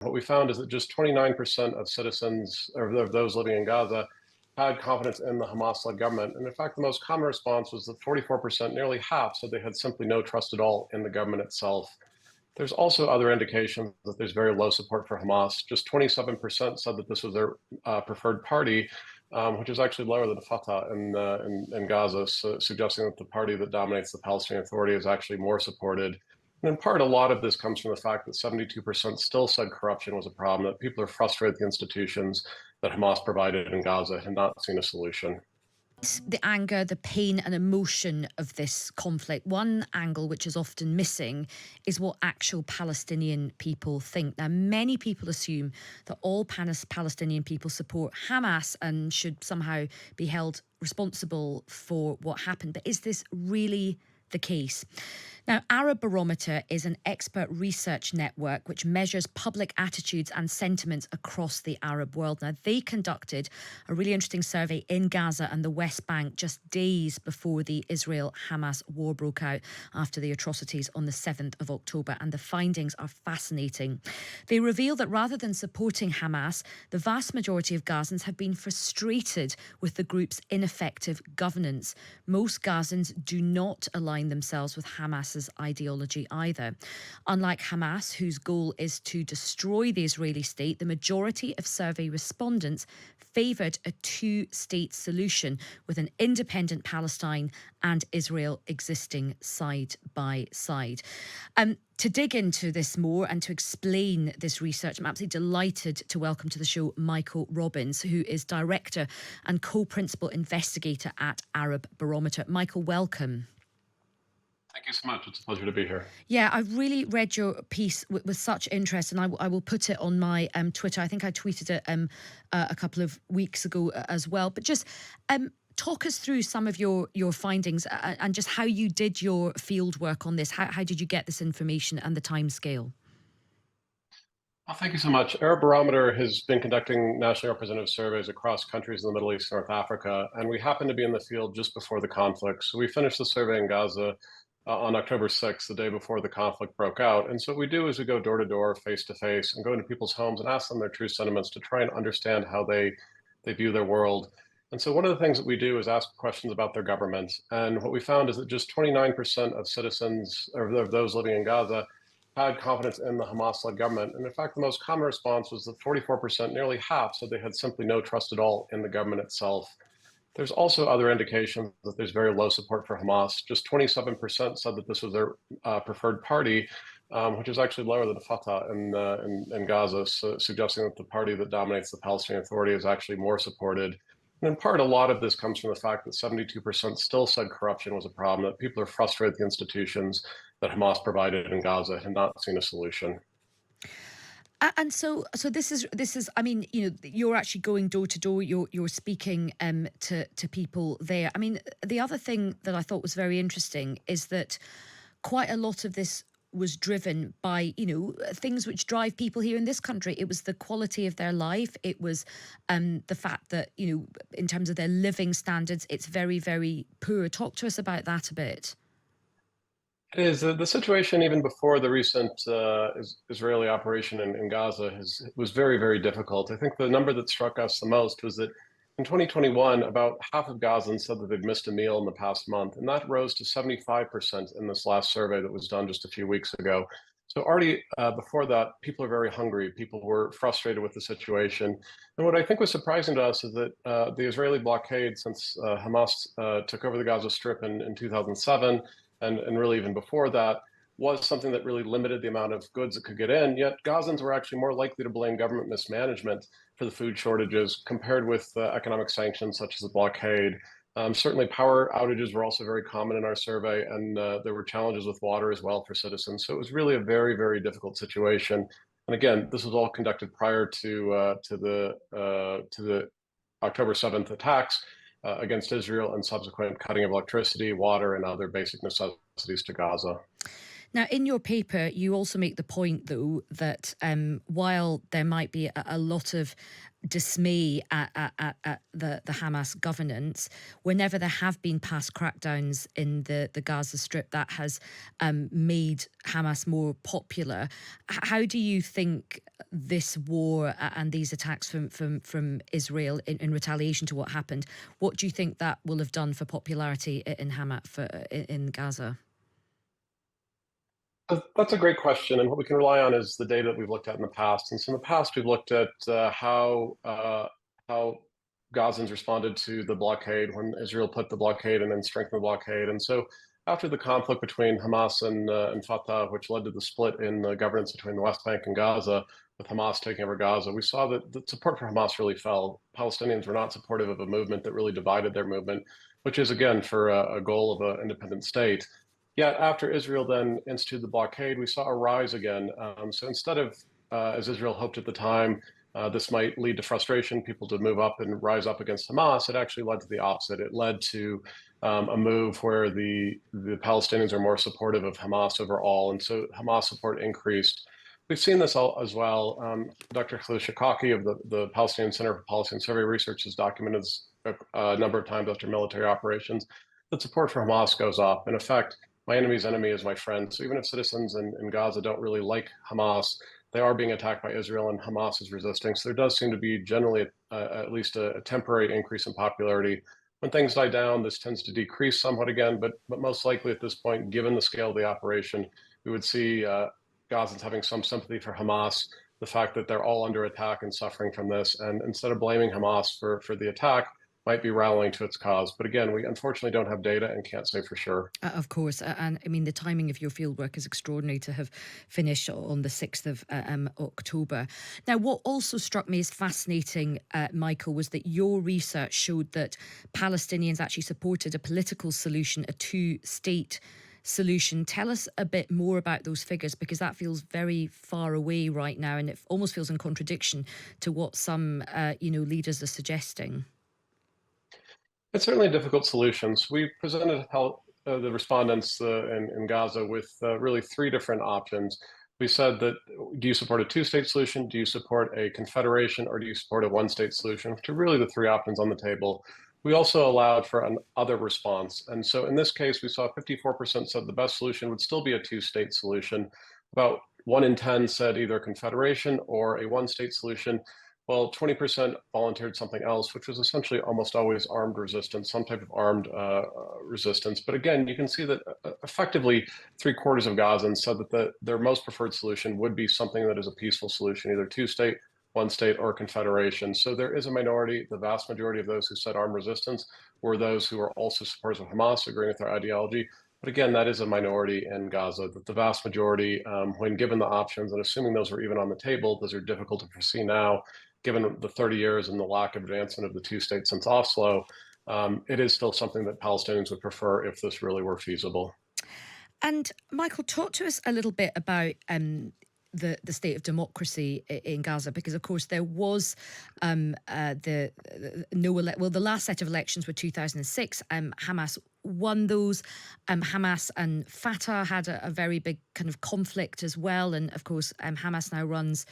What we found is that just 29% of citizens, or of those living in Gaza, had confidence in the Hamas-led government. And in fact, the most common response was that 44%, nearly half, said they had simply no trust at all in the government itself. There's also other indications that there's very low support for Hamas. Just 27% said that this was their preferred party, which is actually lower than Fatah in Gaza, so suggesting that the party that dominates the Palestinian Authority is actually more supported. And in part, a lot of this comes from the fact that 72% still said corruption was a problem, that people are frustrated with the institutions that Hamas provided in Gaza and not seen a solution. The anger, the pain, and emotion of this conflict. One angle which is often missing is what actual Palestinian people think. Now, many people assume that all Palestinian people support Hamas and should somehow be held responsible for what happened. But is this really the case? Now, Arab Barometer is an expert research network which measures public attitudes and sentiments across the Arab world. Now, they conducted a really interesting survey in Gaza and the West Bank just days before the Israel-Hamas war broke out after the atrocities on the 7th of October. And the findings are fascinating. They reveal that rather than supporting Hamas, the vast majority of Gazans have been frustrated with the group's ineffective governance. Most Gazans do not align themselves with Hamas's ideology either. Unlike Hamas, whose goal is to destroy the Israeli state, the majority of survey respondents favoured a two-state solution with an independent Palestine and Israel existing side by side. To dig into this more and to explain this research, I'm absolutely delighted to welcome to the show Michael Robbins, who is Director and Co-Principal Investigator at Arab Barometer. Michael, welcome. Thank you so much. It's a pleasure to be here. Yeah, I've really read your piece with such interest, and I will put it on my Twitter. I think I tweeted it a couple of weeks ago as well. But just talk us through some of your findings and just how you did your field work on this. How did you get this information and the timescale? Well, thank you so much. Arab Barometer has been conducting nationally representative surveys across countries in the Middle East and North Africa, and we happened to be in the field just before the conflict. So we finished the survey in Gaza on October 6th, the day before the conflict broke out. And so what we do is we go door to door, face to face, and go into people's homes and ask them their true sentiments to try and understand how they view their world. And so one of the things that we do is ask questions about their government. And what we found is that just 29% of citizens, or of those living in Gaza, had confidence in the Hamas-led government. And in fact, the most common response was that 44%, nearly half, said they had simply no trust at all in the government itself. There's also other indications that there's very low support for Hamas. Just 27% said that this was their preferred party, which is actually lower than Fatah in Gaza, so suggesting that the party that dominates the Palestinian Authority is actually more supported. And in part, a lot of this comes from the fact that 72% still said corruption was a problem, that people are frustrated with the institutions that Hamas provided in Gaza and not seen a solution. And so this is. I mean, you're actually going door to door. You're speaking to people there. I mean, the other thing that I thought was very interesting is that quite a lot of this was driven by things which drive people here in this country. It was the quality of their life. It was the fact that in terms of their living standards, it's very, very poor. Talk to us about that a bit. It is. The situation, even before the recent Israeli operation in Gaza, was very, very difficult. I think the number that struck us the most was that in 2021, about half of Gazans said that they'd missed a meal in the past month, and that rose to 75% in this last survey that was done just a few weeks ago. So already before that, people are very hungry. People were frustrated with the situation. And what I think was surprising to us is that the Israeli blockade, since Hamas took over the Gaza Strip in 2007, and really even before that, was something that really limited the amount of goods that could get in. Yet Gazans were actually more likely to blame government mismanagement for the food shortages compared with economic sanctions such as the blockade. Certainly power outages were also very common in our survey, and there were challenges with water as well for citizens. So it was really a very, very difficult situation. And again, this was all conducted prior to the October 7th attacks against Israel and subsequent cutting of electricity, water, and other basic necessities to Gaza. Now, in your paper, you also make the point, though, that while there might be a lot of dismay at the Hamas governance, whenever there have been past crackdowns in the Gaza Strip, that has made Hamas more popular. How do you think this war and these attacks from Israel in retaliation to what happened, what do you think that will have done for popularity in Hamas in Gaza? That's a great question, and what we can rely on is the data that we've looked at in the past. And so in the past, we've looked at how Gazans responded to the blockade when Israel put the blockade and then strengthened the blockade. And so after the conflict between Hamas and Fatah, which led to the split in the governance between the West Bank and Gaza, with Hamas taking over Gaza, we saw that the support for Hamas really fell. Palestinians were not supportive of a movement that really divided their movement, which is, again, for a goal of an independent state. Yet after Israel then instituted the blockade, we saw a rise again. So instead of, as Israel hoped at the time, this might lead to frustration, people to move up and rise up against Hamas, it actually led to the opposite. It led to a move where the Palestinians are more supportive of Hamas overall, and so Hamas support increased. We've seen this as well. Dr. Khalil Shikaki of the Palestinian Center for Policy and Survey Research has documented this a number of times after military operations, that support for Hamas goes up. In effect, my enemy's enemy is my friend. So even if citizens in Gaza don't really like Hamas, they are being attacked by Israel and Hamas is resisting. So there does seem to be generally at least a temporary increase in popularity. When things die down, this tends to decrease somewhat again, but most likely at this point, given the scale of the operation, we would see Gazans having some sympathy for Hamas, the fact that they're all under attack and suffering from this. And instead of blaming Hamas for the attack, might be rallying to its cause. But again, we unfortunately don't have data and can't say for sure. Of course. And I mean, the timing of your fieldwork is extraordinary to have finished on the 6th of October. Now, what also struck me as fascinating, Michael, was that your research showed that Palestinians actually supported a political solution, a two-state solution. Tell us a bit more about those figures, because that feels very far away right now, and it almost feels in contradiction to what some, leaders are suggesting. It's certainly a difficult solution. So we presented the respondents in Gaza with really three different options. We said that, do you support a two-state solution? Do you support a confederation? Or do you support a one-state solution? Which are really the three options on the table. We also allowed for an other response. And so in this case, we saw 54% said the best solution would still be a two-state solution. About 1 in 10 said either a confederation or a one-state solution. Well, 20% volunteered something else, which was essentially almost always armed resistance, some type of armed resistance. But again, you can see that effectively 3/4 of Gazans said that their most preferred solution would be something that is a peaceful solution, either two-state, one-state, or confederation. So there is a minority. The vast majority of those who said armed resistance were those who are also supporters of Hamas, agreeing with their ideology. But again, that is a minority in Gaza. That the vast majority, when given the options, and assuming those were even on the table, those are difficult to foresee now, given the 30 years and the lack of advancement of the two states since Oslo, it is still something that Palestinians would prefer if this really were feasible. And Michael, talk to us a little bit about the state of democracy in Gaza, because of course there was the last set of elections were 2006. Hamas won those. Hamas and Fatah had a very big kind of conflict as well, and of course Hamas now runs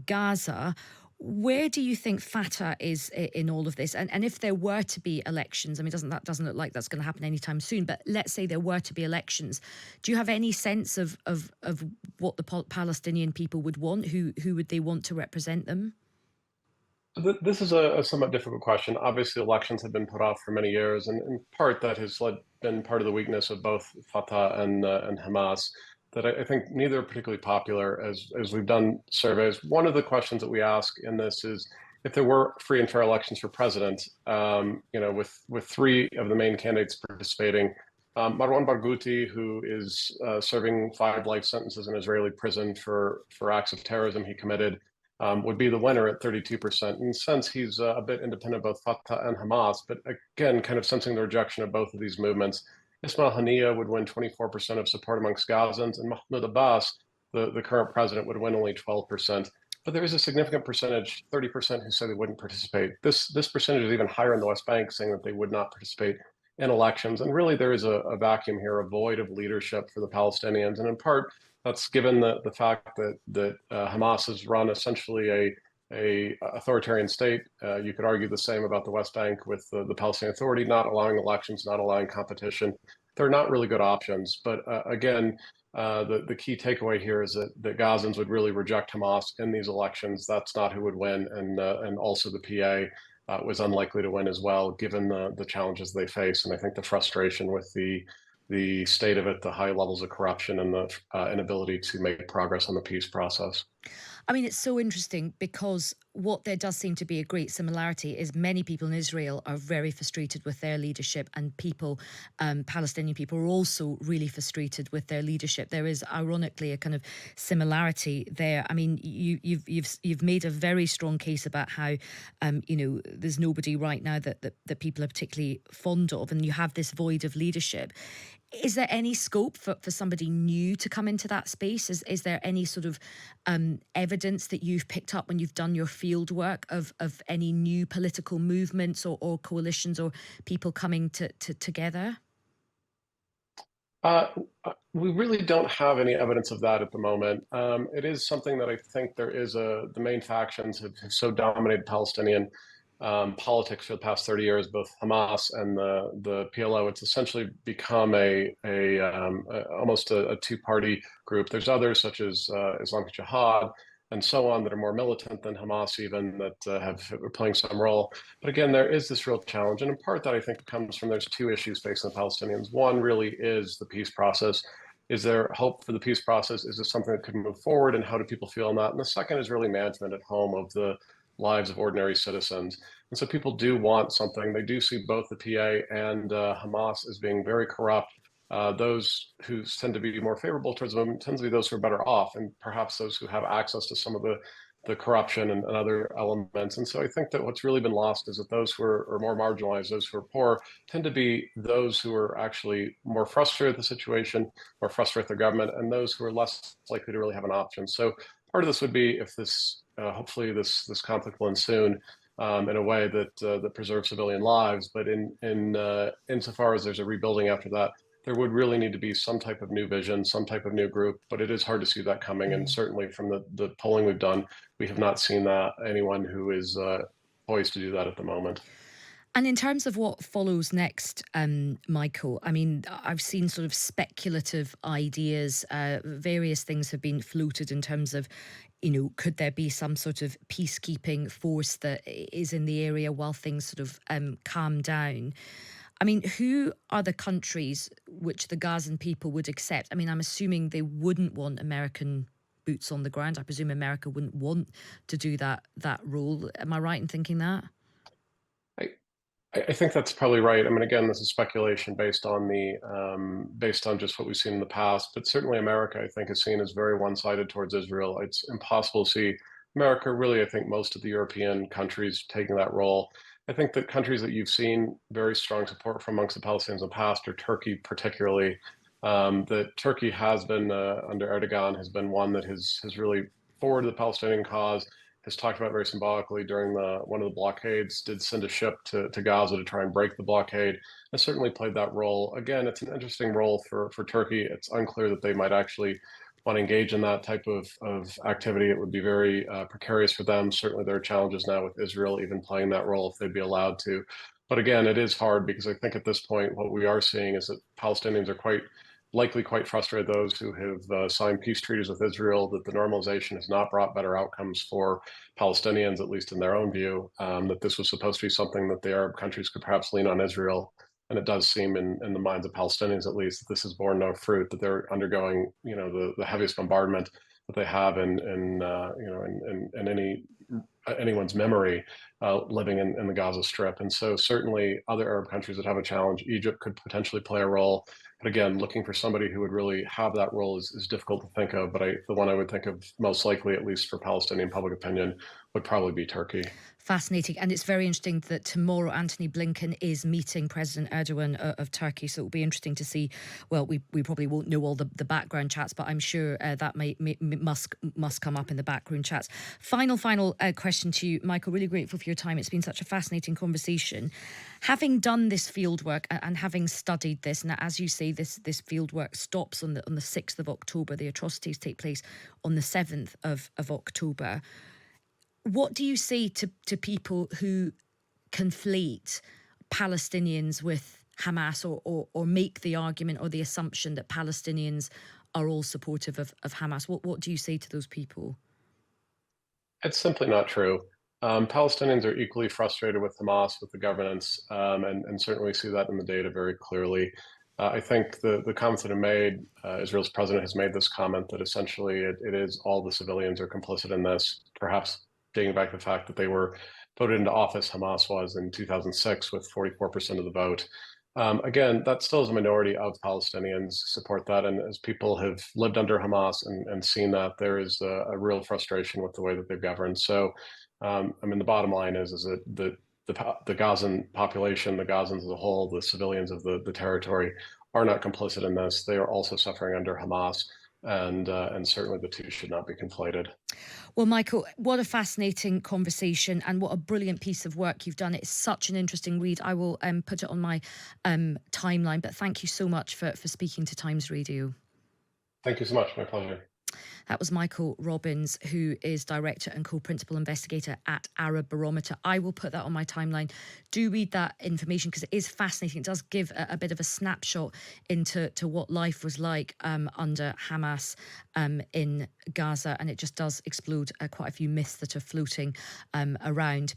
Gaza. Where do you think Fatah is in all of this? And if there were to be elections, I mean, that doesn't look like that's going to happen anytime soon, but let's say there were to be elections, do you have any sense of what the Palestinian people would want? Who would they want to represent them? This is a somewhat difficult question. Obviously, elections have been put off for many years, and in part that has been part of the weakness of both Fatah and Hamas. That I think neither are particularly popular. As we've done surveys, one of the questions that we ask in this is, if there were free and fair elections for president, with three of the main candidates participating, Marwan Barghouti, who is serving 5 life sentences in Israeli prison for acts of terrorism he committed, would be the winner at 32%. In a sense, he's a bit independent of both Fatah and Hamas, but again, kind of sensing the rejection of both of these movements. Ismail Haniyeh would win 24% of support amongst Gazans, and Mahmoud Abbas, the current president, would win only 12%. But there is a significant percentage, 30%, who say they wouldn't participate. This percentage is even higher in the West Bank, saying that they would not participate in elections. And really, there is a vacuum here, a void of leadership for the Palestinians. And in part, that's given the fact that Hamas has run essentially a authoritarian state. You could argue the same about the West Bank with the Palestinian Authority not allowing elections, not allowing competition. They're not really good options. But again, the key takeaway here is that Gazans would really reject Hamas in these elections. That's not who would win, and also the PA was unlikely to win as well, given the challenges they face. And I think the frustration with the state of it, the high levels of corruption, and the inability to make progress on the peace process. I mean, it's so interesting because what there does seem to be a great similarity is many people in Israel are very frustrated with their leadership, and people, Palestinian people, are also really frustrated with their leadership. There is, ironically, a kind of similarity there. I mean, you've made a very strong case about how, there's nobody right now that people are particularly fond of, and you have this void of leadership. Is there any scope for somebody new to come into that space? Is there any sort of evidence that you've picked up when you've done your field work of any new political movements or coalitions or people coming together? Uh, we really don't have any evidence of that at the moment. It is something that I think the main factions have so dominated Palestinian politics for the past 30 years, both Hamas and the PLO. It's essentially become almost a two-party group. There's others such as Islamic Jihad and so on that are more militant than Hamas even, that are playing some role. But again, there is this real challenge, and in part that I think comes from there's two issues facing the Palestinians. One really is the peace process. Is there hope for the peace process? Is this something that could move forward, and how do people feel on that? And the second is really management at home of the lives of ordinary citizens. And so people do want something. They do see both the PA and Hamas as being very corrupt. Those who tend to be more favorable towards them tend to be those who are better off, and perhaps those who have access to some of the corruption and other elements. And so I think that what's really been lost is that those who are more marginalized, those who are poor, tend to be those who are actually more frustrated with the situation, more frustrated with their government, and those who are less likely to really have an option. So part of this would be if hopefully this conflict will end soon, in a way that preserves civilian lives. But insofar as there's a rebuilding after that, there would really need to be some type of new vision, some type of new group. But it is hard to see that coming. And certainly from the polling we've done, we have not seen anyone who is poised to do that at the moment. And in terms of what follows next, Michael, I mean, I've seen sort of speculative ideas. Various things have been floated in terms of, could there be some sort of peacekeeping force that is in the area while things sort of calm down? I mean, who are the countries which the Gazan people would accept? I mean, I'm assuming they wouldn't want American boots on the ground. I presume America wouldn't want to do that role. Am I right in thinking that? I think that's probably right. I mean, again, this is speculation based on based on just what we've seen in the past. But certainly, America, I think, is seen as very one-sided towards Israel. It's impossible to see America, really. I think most of the European countries taking that role. I think the countries that you've seen very strong support from amongst the Palestinians in the past, or Turkey particularly. That Turkey has been under Erdogan has been one that has really forwarded the Palestinian cause, has talked about very symbolically during one of the blockades, did send a ship to Gaza to try and break the blockade, and certainly played that role. Again, it's an interesting role for Turkey. It's unclear that they might actually want to engage in that type of activity. It would be very precarious for them. Certainly there are challenges now with Israel even playing that role if they'd be allowed to. But again, it is hard because I think at this point, what we are seeing is that Palestinians are quite frustrated, those who have signed peace treaties with Israel, that the normalization has not brought better outcomes for Palestinians, at least in their own view, that this was supposed to be something that the Arab countries could perhaps lean on Israel. And it does seem in the minds of Palestinians, at least, that this has borne no fruit, that they're undergoing, the heaviest bombardment that they have in anyone's memory, living in the Gaza Strip. And so certainly other Arab countries that have a challenge, Egypt could potentially play a role. But again, looking for somebody who would really have that role is difficult to think of. But the one I would think of most likely, at least for Palestinian public opinion, would probably be Turkey. Fascinating. And it's very interesting that tomorrow Anthony Blinken is meeting President Erdogan of Turkey. So it'll be interesting to see. Well, we probably won't know all the background chats, but I'm sure that must come up in the background chats. Final question to you, Michael. Really grateful for your time. It's been such a fascinating conversation. Having done this fieldwork and having studied this, and as you say, this fieldwork stops on the 6th of October. The atrocities take place on the 7th of October. What do you say to people who conflate Palestinians with Hamas or make the argument or the assumption that Palestinians are all supportive of Hamas? What do you say to those people? It's simply not true. Palestinians are equally frustrated with Hamas, with the governance, and certainly see that in the data very clearly. I think the comments that are made, Israel's president has made this comment that essentially it is all the civilians are complicit in this, perhaps dating back to the fact that they were voted into office, Hamas was in 2006 with 44% of the vote. Again, that still is a minority of Palestinians support that. And as people have lived under Hamas and seen that, there is a real frustration with the way that they've governed. So, I mean, the bottom line is that the Gazan population, the Gazans as a whole, the civilians of the territory are not complicit in this. They are also suffering under Hamas. And certainly the two should not be conflated. Well, Michael, what a fascinating conversation and what a brilliant piece of work you've done. It's such an interesting read. I will put it on my timeline, but thank you so much for speaking to Times Radio. Thank you so much. My pleasure. That was Michael Robbins, who is director and co-principal investigator at Arab Barometer. I will put that on my timeline. Do read that information because it is fascinating. It does give a bit of a snapshot into what life was like under Hamas in Gaza, and it just does explode quite a few myths that are floating around.